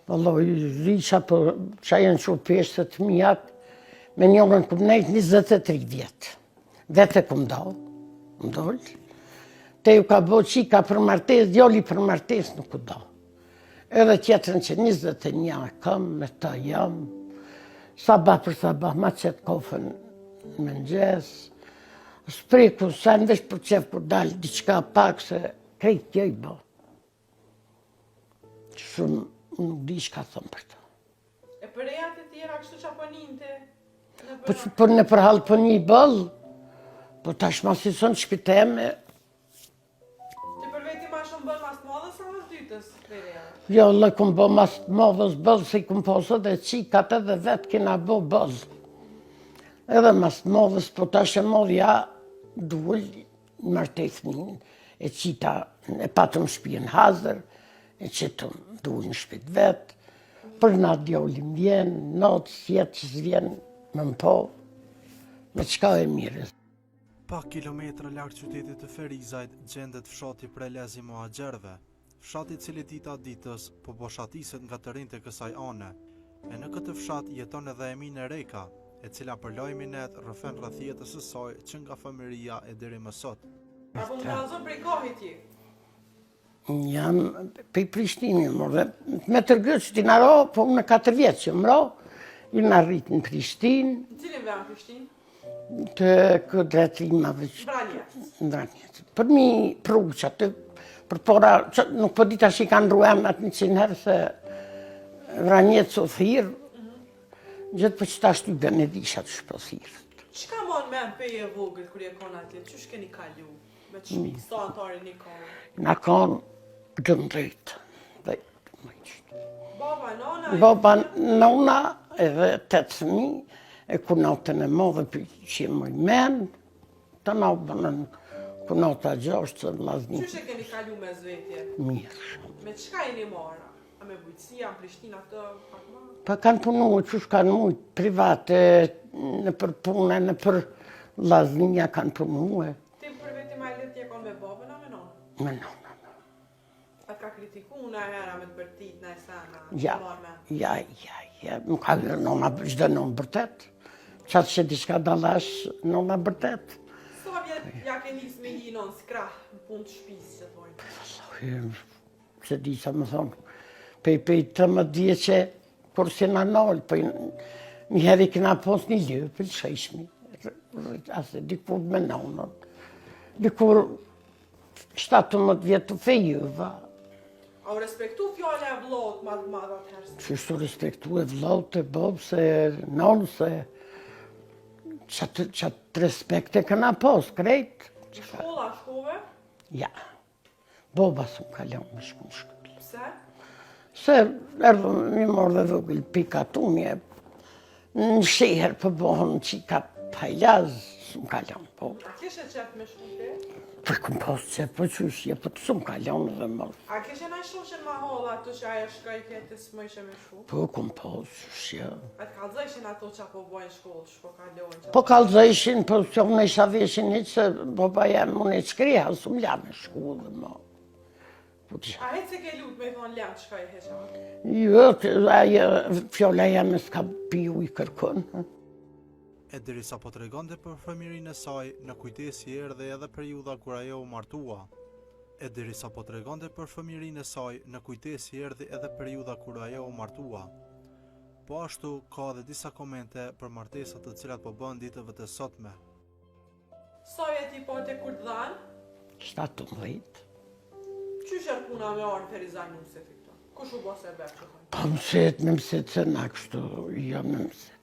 Valloj, risha për që janë që peshtë të mijat, me njërën këm nejtë 23 vjetë. Vete këm dollë. Te ju ka bo qika për martes, djoli për martes nuk u do. Edhe tjetërën që 21 kam, me ta jam, sabah për sabah, ma qëtë kofën me nxes, spreku, sa në vesh për qef kur dalë, diqka pak se krejt kjo i bo. Shumë nuk di shka thëmë për ta. E për rejat e tjera, kështu që aponin të? Për në përhalë për një bëllë, po tashma si sonë shpiteme. Të për veti ma shumë bëllë mas të modës a mas dytës për rejat? Jo, le këm bo mas të modës bëllë, si këm posë dhe qikat edhe vetë kina bo bëllë. Edhe mas të modës, po tash e modhja dullë martesnin, e qita e patëm shpijen hazër, e qitëm dullë në shpit vetë, për na djolim vjen, notë, sjetës vjen, më po, me qka e mire. Pak kilometra larg qytetit të Ferizajt gjendet fshati Prelezi Mohaxherve, fshati cili dita ditës po boshatiset nga të rinjtë e kësaj ane. E në këtë fshat jeton edhe Emine Reka, e cila për lajmin net rrëfen rreth jetës së saj që nga fëmijëria e deri më sot. Apo më kalzon prej kohit ti? Jam pe Prishtini, me tërgët që ti në ro, po në 4 vjetë që më ro, i në rritë në Prishtinë. Cilin vë në Prishtinë? Të këtë dretrimave që... Vranjet. Për mi prugë që atë, për pora, nuk për dita që i kanë ruem atë 100 herë se Vranjet së thirë, gjithë për që ta shtybe në disha të shpëthirë. Qka mon me në peje vogël kër je konë atje? Qysh keni kalu? Me të shpi, sa antari një konë? Në konë 12. Baba, nona? Baba, nona edhe 8 fëmi, e kunotën e modhe për që më i menë, të nabënën kunota 6 të vlazni. Qysh e keni kalu me zvetje? Mirë. Me qka e një mara? A me bujtësia, në Prishtinë atë pak ma? Pa kanë punu, qysh kanë mujtë private, në për punë, në për vlazninja kanë punu. Ti për veti ma e letë je konë me babën a me nona? Me nona. Atë ka kritiku në hera me të bërtit në e sana? Ja, më ka gërë nona çdo nonë bërtet. Qatë që diçka dalash, nona bërtet. Sa vjetë ja ke njës me hi non skrah në punë të shpisë që tojnë? Se di sa më thonë, pej 13 vjeqe, kur se në nolë, pej një heri këna pos një ljëpë, sheshmi, asë dikur me nonën, dikur 17 vjetë të fejëva. A u respektu fjale e vlot madhë atëherë? Qështu respektu e vlot e bobë, se nonë, se qatë respekte këna pos, krejt. Shkolla, shkove? Ja, boba së më kalon me shku në shkollë. Pse? Se erdhë një morë dhe vëgël pika tunje, në shiher për bohën që i ka pajlaz, së më kalon, po. A kishe qep me shku te? Për këm posë që për qyshje, për të së më kalon dhe morë. A kishe na shoshen ma holla ato që aja shkaj këtë së më ishe me shku? Po këm posë qyshje. A të kalzëshin ato që po bojnë shkollë, që po kalojnë që? Po kalzëshin, po që unë isha veshin një që boba jam, unë e qkriha, së më lja me shku dhe mo. A hecë se ke lutë me i thonë ljanë që ka i heqa? Jo, fjolla jam e s'ka piju i kërkon. E derisa po tregonte për fëmijërinë e saj, në kujtesi erdhi edhe periudha kur ajo u martua. E derisa po tregonte për fëmijërinë e saj, në kujtesi erdhi edhe periudha kur ajo u martua. Po ashtu ka edhe disa komente për martesat të cilat po bën ditëve të sotme. Sa vjeti po te kur të dhanë? 17. Qysh er puna me arë Ferizaj Nuset i këto? Kush u bo se bërë që thonë? Po me mëset se na kështu, jo me mëset.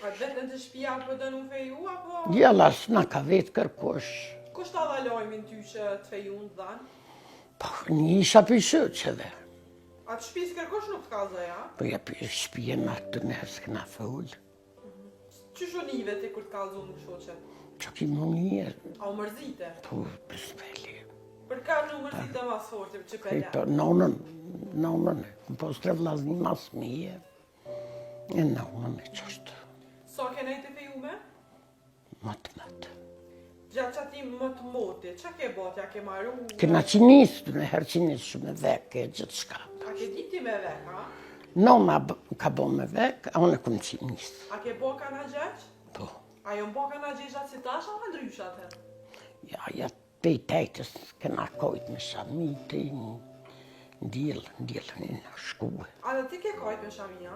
A vetën të shpia për dënu feju, apo? Jella s'na ka vetë kërkosh. Kush ta dha lojmin ty që të feju në të dhanë? Po një isha për shëqeve. A të shpis kërkosh nuk të kalza, ja? Po ja për shpije në atë nërë s'këna fëllë. Qysh u nive ti kur të kalzu nuk shoqet? Që ki më njërë. A u mërzite? Po, për speli. Për ka në mërzite mas forte që E pele? po, nonën, më po s'tre vlazni mas mije. E nonën e qështë. Sa ke nejtë e feju me? Matë. Gjatë qati më të moti, qa ke bot, ja ke maru? Këna qinisë, në herë qinisë shumë me veke, gjithë shka. A ke diti me vek, ha? Nona ka bo me vek, a unë e këmë qinisë. A ke bo kana gjeq? Po, A jo bo kana gjeqat si tash, a ndryshat her? ja te i tejtës, këna kojt me shamite, ndjelë një shkuë. A dhe ti ke kajt me shamia?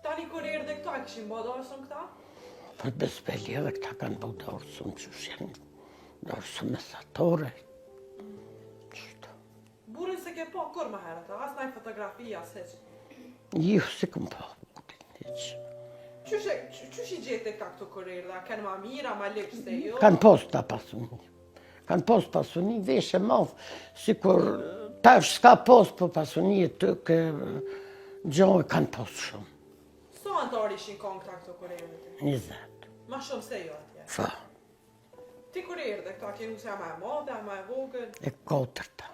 Tani kur erdhe këta, a këshin bo dorësën këta? Për besbeli edhe këta kanë bo dorësën që shenë, dorësën mesatore. Qështë. Burin se ke po kur më herët, as naj fotografi, as heq. Ju se këm po, heq. Qysh i gjete këta këtu kur erdhe? A kanë ma mira, ma lepë se jo? Kanë pos ta pasuni. Kanë pos pasuni, veshe madhë, si kur tash s'ka pos për pasuni e të ke gjohë kanë pos shumë. So antar ishin kon këta këtu kur erdhe ti? 20. Ma shumë se jo atje. Fa, Ti kur erdhe këta, kenu se ama e madhe, ama e vogël. e kotërta.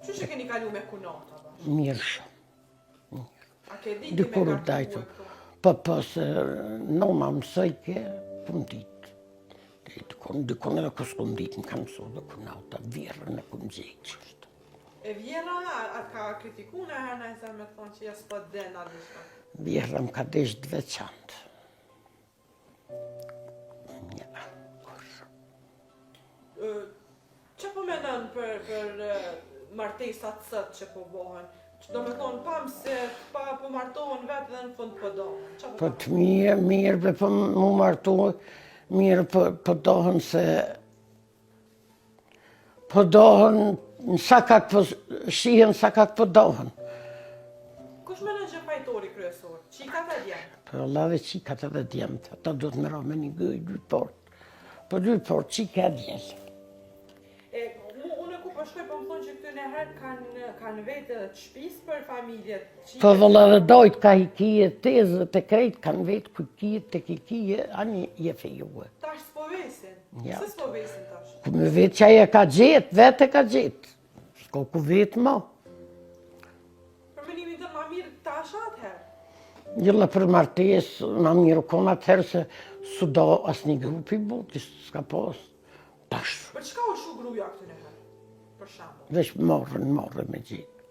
Qysh e keni kalu me kunata bash? Mirë shumë. A ke diti me Dikur kartu dajtu. e këtu? Po se noma mësoj ke, pëm ditë. Dikon edhe kus këm ditë në kam mësu dhe kunata, vjerën e këm gjejtë qështë. E vjera, a ka kritiku në herë në e me thonë që jesë për den a dishka? Vjerën ka desh të veçantë. Ja, kush. Që po menën për martesat sët që po bohen? Do me thonë, pam se pa po martohen vetë dhe në fund po dohen. Po të mirë be po mu martu, mirë po dohen se... Po dohen, në sakak po shihen, sakak po dohen. Kush menën që fajtori kryesor? Qikat e djemë? Po Allah dhe qikat edhe djemët, ata do të mëro me një gëj, 2 port. Po 2 port, qika e djelë. Unë ku po shkoj, po më thonë që këtu në herë kanë vetë të shpis për familjet. Po vëlla dhe dojt ka i kije tezë të krejt, kanë vetë ku kije të kije, ani je fejue. Tash s'po vesin? Ja. Se s'po vesin tash? Ku me vetë që aje ka gjetë, vetë e ka gjetë. S'ko ku vetë ma. Për menimin të ma mirë tash atëherë? Gjëlla për martes, ma mirë konë atëherë se su do asë një grupi buti, s'ka pos. Tash, Për çka u shu gruja këtu në herë? Për shambull. veç morën me gjitë.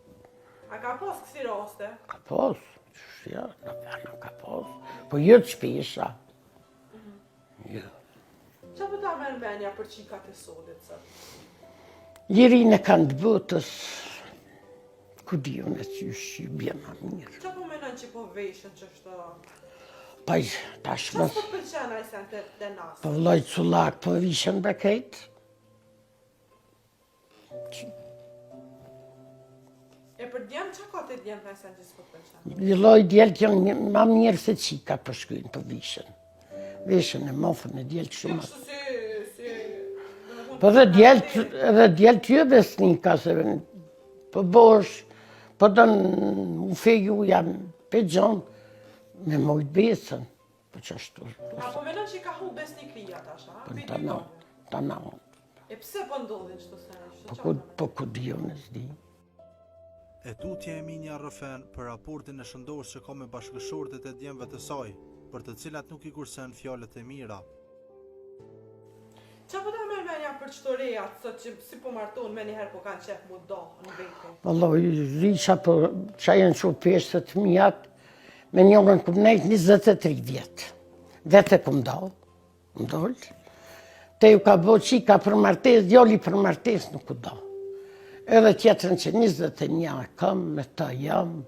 A ka pas kësi raste? Ka pos, ja, në ka pos. Po jo të shpesha. Jo. Qa po ta merë menja për qikat e sodit sot? Jirinë kanë të botës, ku di unë e qysh i bje ma mirë. Qa po menon që po veshën që është... Pa tash Qa mas, s'po pëlqen a i sen të nasë? po vloj culak, po vishën brekejt. E për djemë, qa ka të djemë në sen që s'po pëlqen? Vloj djelët janë ma mirë se qika për shkujnë për vishën. Vishën e mofën e djelët Jo shumë. kështu si... Po dhe djelët ju besnika se po bosh, po dënë u feju janë pe gjonë me mojtë besën. Po që ashtu. A po menon që i ka hu besnikria tash, a? Po Për dy në tonë. tana. E pse po ndodhin qëto sene? Po ku di unë e s'di. E tutje Eminia rrëfen për raportin e shëndosh që ka me bashkëshortet e djemve të saj, për të cilat nuk i kursen fjalët e mira. Qa po ta merë menja për qëto rejat, sot që si po martohen me njëherë po kanë qef mu do në vete? Valloj, risha për qajen që u peshtë të mijat, me njërën këm nejtë 23 vjetë. Vete këm do, më dollë. Te ju ka bo qika për martes, djoli për martes nuk u do. Edhe tjetërën që 21 kam, me ta jam.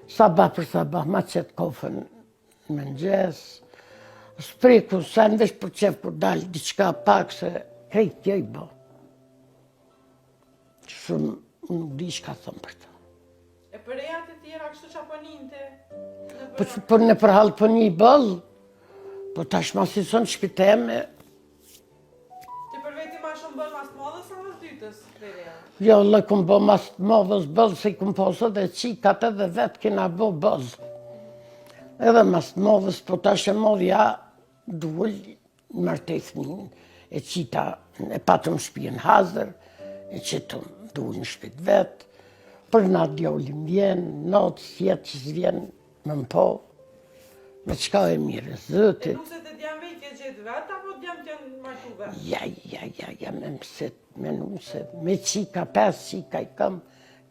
Sabah për sabah, ma qëtë kofën me nxes. Spreku sen vesh për qef kur dalë diçka pak se krejt tjoj bo. Shumë nuk di shka thëmë për ta. E për rejat e tjera kështu qa po njinte? Po në përhal për një bëllë, po tash ma si son shpiteme, Ti për veti ma shumë bëll mas modës a mas dytës, reja? jo, lë këm bo mas të modhës bëllë, se këm posë dhe qikat edhe vetë kena bo bëllë. Edhe mas të modhës, po tash e modhja dull, në martesnin, e qita, e patëm shpijen hazër, e qitëm dull në shpit vetë, për natë djolim vjen, natë sjetë që s'vjen më po, me qka e mire E zëtit. nuk se të djam vejtje ke gjetë vetë, apo djemë t'janë martu vetë? Ja, me mësit, me nuse, me qika, 5 qika I kam,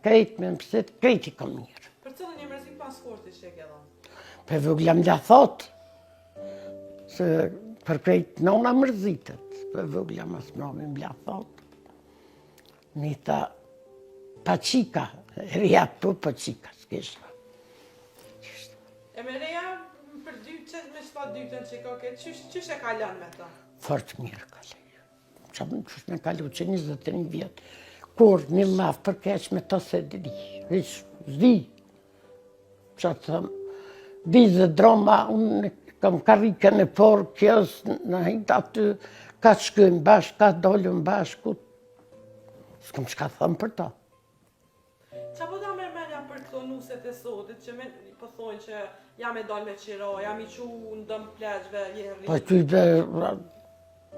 krejt me mësit, krejt I kam mirë. Për cëllën një mërzik pas forti që e ke dhënë? Për vëgla m'la thot, se për krejt nona mërzitet, për vëgla mas mrami m'la thot, nita pa qika, reja pa qika, s'kesha. E me reja, për dytë, me shfa dytën që ka ke, qysh e kalon me ta? Fort mirë kaloj. Qysh me kalu që 21 vjetë, kur një laf për keq me ta se di, zdi. Që të thëmë, di dhe droma, unë kam karikën e porë, kjës në hejtë aty, ka të shkojmë bashkë, ka të dollëm bashkë, s'kam shka thëmë për ta. Qa po da mërmenja për këto nuset e sotit, që me po thonë që jam e dalë me qiro, jam I qu në dëmë pleqve, jeri. Po ty be,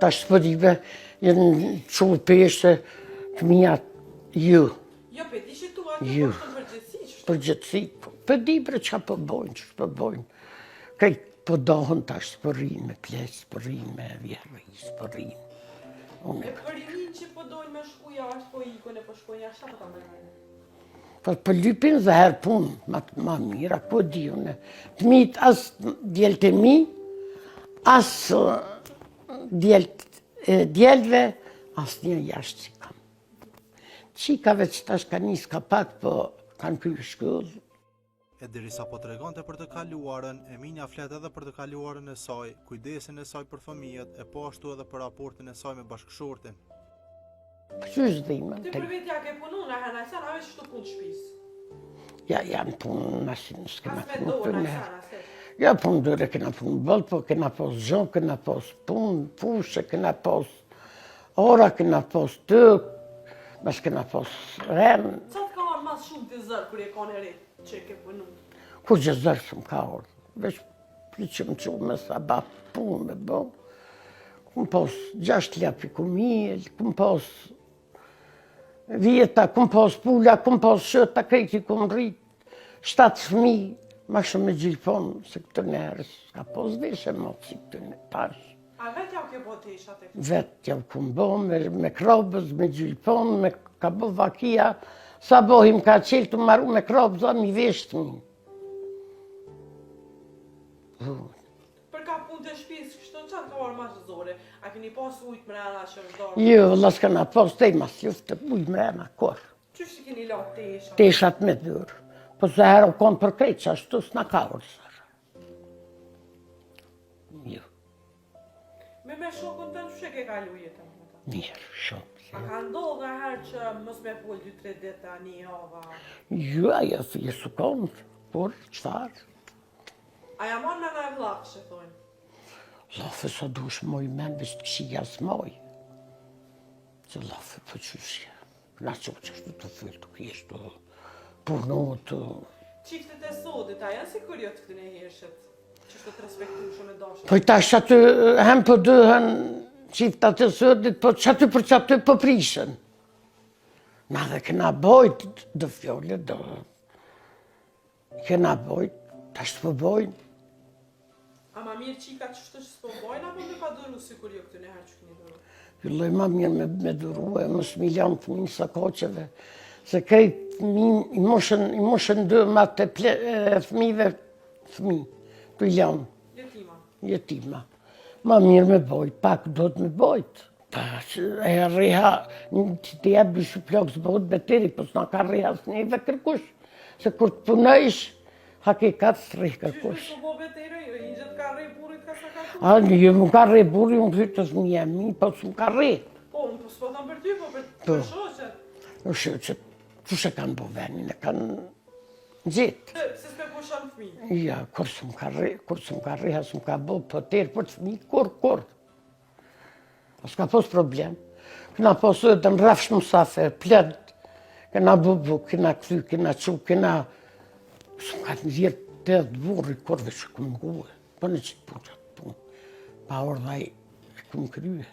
ta shpërive, jenë qu peshe të mijat, ju. Jo, pe di që tu atë Ju. po të përgjithsi, që Përgjithsi, për di bre qa përbojnë, që përbojnë. Krejt përdohën tash spërin me pleq, spërin me vjerri, spërin. e përinin që po dojnë me shku jashtë, po ikon e po shkojnë jashtë, apo ta mërmenja? Për lypin dhe herë punë, ma mira, po di une. Të mitë as djelët e mi, as djelëve, as një jashtë që kam. Qikave që tash ka njës ka pak, po kanë kërë shkollë. E derisa po tregonte për të kaluarën, Eminja flet edhe për të kaluarën e saj, kujdesin e saj për fëmijët, e po ashtu edhe për raportin e saj me bashkëshortin. Qysh dhime? Ti për vetja ke punu në hena, sa na veç shtu punë shpis. Ja, jam punë në ashin, s'kema As me punë dorë, për na ne. sana, se. Ja, punë dure, kena punë bëllë, po kena pos zhon, kena pos punë, fushë, kena pos ora, kena pos tëk, mas kena pos renë. Qa të ka orë mas shumë të zërë kër e ka në re që e ke punu? Kur gjë zërë shumë ka orë, veç priqëm që me sabat punë me bo. Kum pos 6 ljapi kumil, kum pos vjeta, kum pos pula, kum pos shëta, krejti kum rrit, 7 fëmi, ma shumë me gjilpon, se këtë nërës, ka pos veshe motë si këtë në tash. A vetë ja u ke bo të isha të këtë? Vetë jau kum bo, me krobës, me gjilpon, me ka bo vakia, sa bohim ka qelë të maru me krobës, a mi veshtë mi. Për ka punë të shpis, kështu qatë ka orë mas zore, a keni pas ujtë mrena që është dorë? Jo, la s'kana pos të i mas luftë, ujë mrena, korë. Qysh që keni latë të isha? Teshat me dhurë. Po se herë o konë për krejtë, që ashtu s'na ka orësër. Jo, Me shokun të në që ke kalu jetën? mirë, shumë. A ka ndodhë dhe herë që mos me pull 2-3 dita një hava? Jo, ajo fje su konë, por qëfarë? A ja mon me vlakë që thonë? Lafe sa dush moj men, veç të këshia s'moj. Që lafe për qëshja. Na që është të fyllë, të kjesh, të purnu, të... Qiftet e sotit, a janë si kur jo të këtë në hershët? Që është të respektu shumë e dashë? Po i tash aty, hem për dëhen qiftat e sotit, po që për që po prishën. Na dhe kena bojt, dë fjolle, dë... Kena bojt, tash të përbojnë. A ma mirë qika që shtë që s'po bojnë, apo me pa duru si kur jo këtë në herë që këni duru? Julloj ma mirë me duru e mos milion fëmin sa koqeve, se krejt i moshën dë ma të fëmive, të milion, Jetima. jetima. Ma mirë me bojt, pak do të me bojt. Pa, e reha, që të jabë bishë plokë së bojt beteri, po s'na ka reha së neve kërkush, se kur të punëjsh, hakikat së rejë kërkush. Qysh po betere, jo, i gjithë ka rej burit ka sa ka tu? A, një më ka re buri, unë hytës më jemi, po s'më ka re. Po, unë s'po thëmë për ty, po për Po. shoqet. Në shoqet, që se kanë bo venin, e kanë gjitë. Se s'pe pushan fëmi. Ja, kur s'më ka re, ha s'më ka bo, po tërë për të fëmi, kur. A s'ka pos problem. Këna pos edhe në rafsh mësafe, pled, këna bubu, këna këthy, këna qu, këna... S'më ka të njërë të edhe burri, kurve që këmë nguhe. Po në qitë puqat punë. Pa ordaj e këmë kryhe.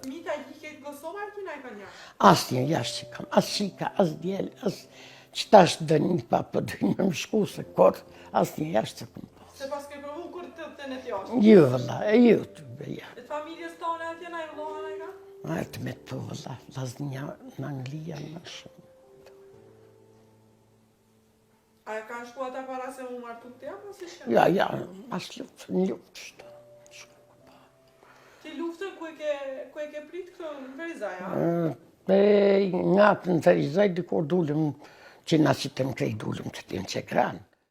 Fëmita i ke Kosova, kina e ka një? Asë një jashtë që kam, asë shika, asë djeli, asë që tash dë një pa për dë një më shku se korë, asë një jashtë që kam pas. Se pas ke provu kur të jetën e tjashtë? Jo, valla, jo të beja. E të familjes tonë atje na i vëllohen e ka? Ajtë me të valla, vaznia në Anglia më shumë. A e kanë shku ata para se mu martu të apo si shë? Ja, as luft, në luft shto. Ti luftën ku e ke prit këto në Ferizaj, a? Nga të në Ferizaj, dikur dullim, që na si të më krej dullim që tim që kranë.